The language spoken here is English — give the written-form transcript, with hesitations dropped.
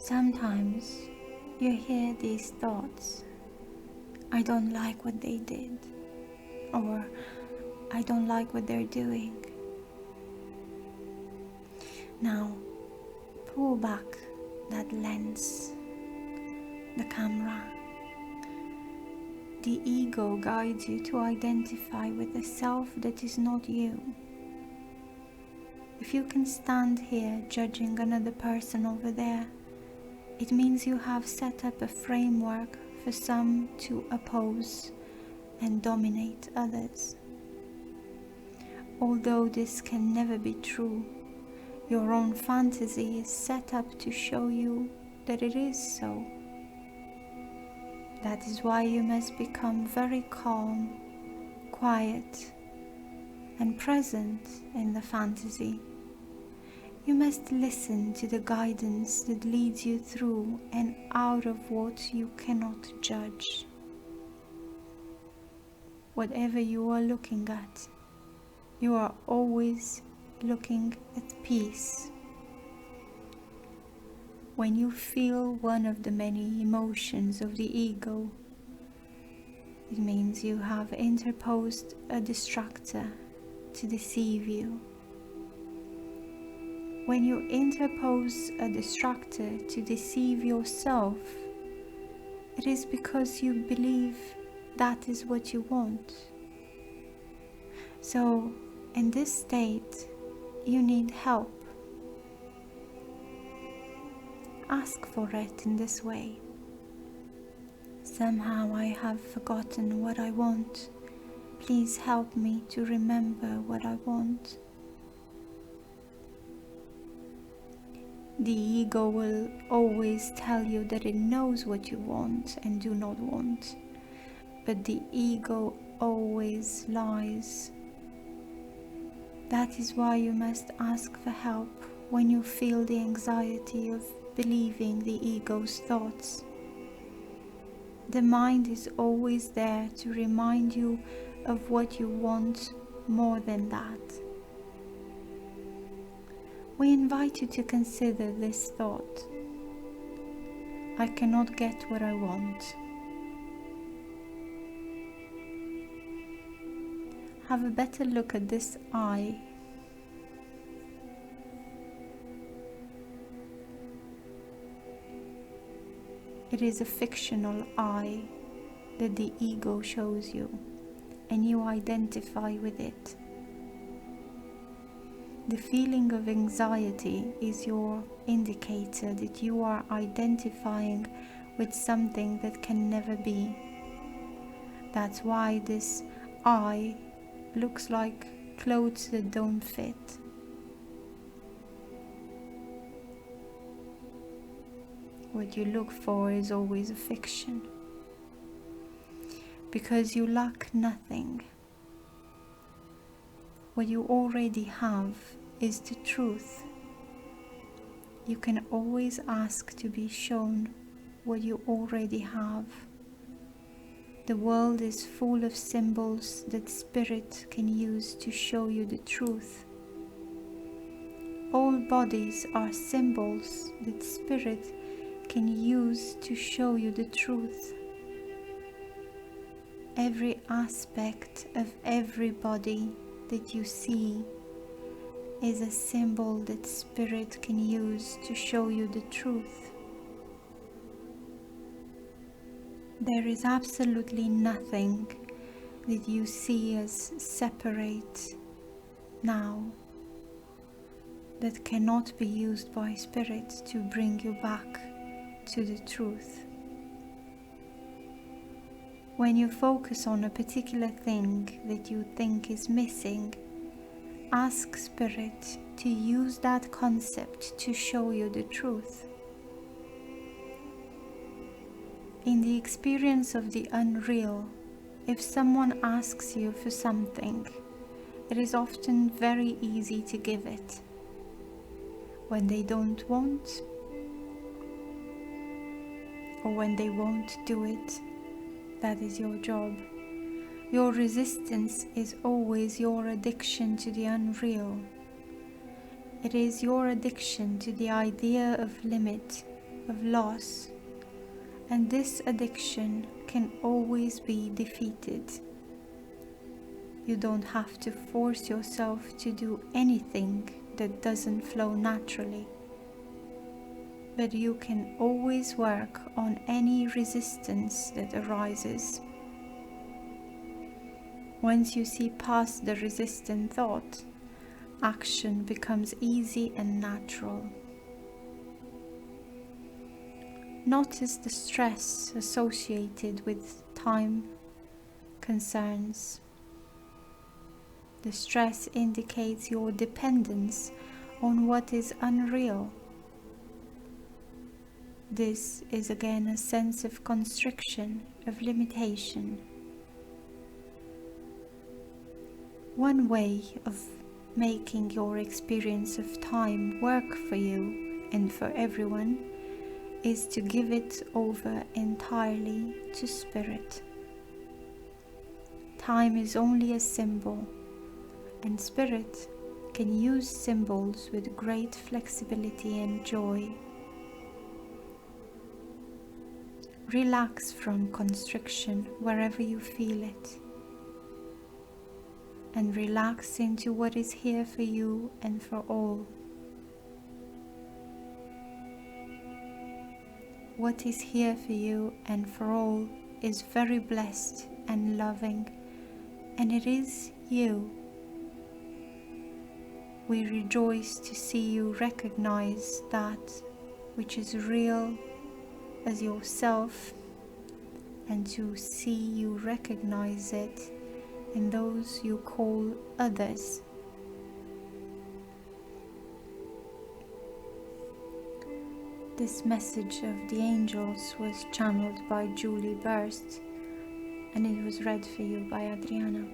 Sometimes you hear these thoughts: I don't like what they did, or I don't like what they're doing. Now, pull back that lens, the camera. The ego guides you to identify with a self that is not you. If you can stand here judging another person over there, it means you have set up a framework for some to oppose and dominate others. Although this can never be true, your own fantasy is set up to show you that it is so. That is why you must become very calm, quiet, and present in the fantasy. You must listen to the guidance that leads you through and out of what you cannot judge. Whatever you are looking at, you are always looking at peace. When you feel one of the many emotions of the ego, it means you have interposed a distractor to deceive you. When you interpose a distractor to deceive yourself, it is because you believe that is what you want. So, in this state, you need help. Ask for it in this way. Somehow I have forgotten what I want. Please help me to remember what I want. The ego will always tell you that it knows what you want and do not want, but the ego always lies. That is why you must ask for help when you feel the anxiety of believing the ego's thoughts. The mind is always there to remind you of what you want more than that. We invite you to consider this thought: I cannot get what I want. Have a better look at this I. It is a fictional I that the ego shows you, and you identify with it. The feeling of anxiety is your indicator that you are identifying with something that can never be. That's why this I looks like clothes that don't fit. What you look for is always a fiction, because you lack nothing. What you already have is the truth. You can always ask to be shown what you already have. The world is full of symbols that spirit can use to show you the truth. All bodies are symbols that spirit can use to show you the truth. Every aspect of every body that you see is a symbol that spirit can use to show you the truth. There is absolutely nothing that you see as separate now that cannot be used by spirit to bring you back to the truth. When you focus on a particular thing that you think is missing, ask spirit to use that concept to show you the truth. In the experience of the unreal, if someone asks you for something, it is often very easy to give it. When they don't want, or when they won't do it, that is your job. Your resistance is always your addiction to the unreal. It is your addiction to the idea of limit of loss, and this addiction can always be defeated. You don't have to force yourself to do anything that doesn't flow naturally, but you can always work on any resistance that arises. Once you see past the resistant thought, action becomes easy and natural. Notice the stress associated with time concerns. The stress indicates your dependence on what is unreal. This is again a sense of constriction, of limitation. One way of making your experience of time work for you and for everyone is to give it over entirely to Spirit. Time is only a symbol, and Spirit can use symbols with great flexibility and joy. Relax from constriction wherever you feel it, and relax into what is here for you and for all. What is here for you and for all is very blessed and loving, and it is you. We rejoice to see you recognize that which is real as yourself, and to see you recognize it in those you call others. This message of the angels was channeled by Julie Boerst, and it was read for you by Adriana.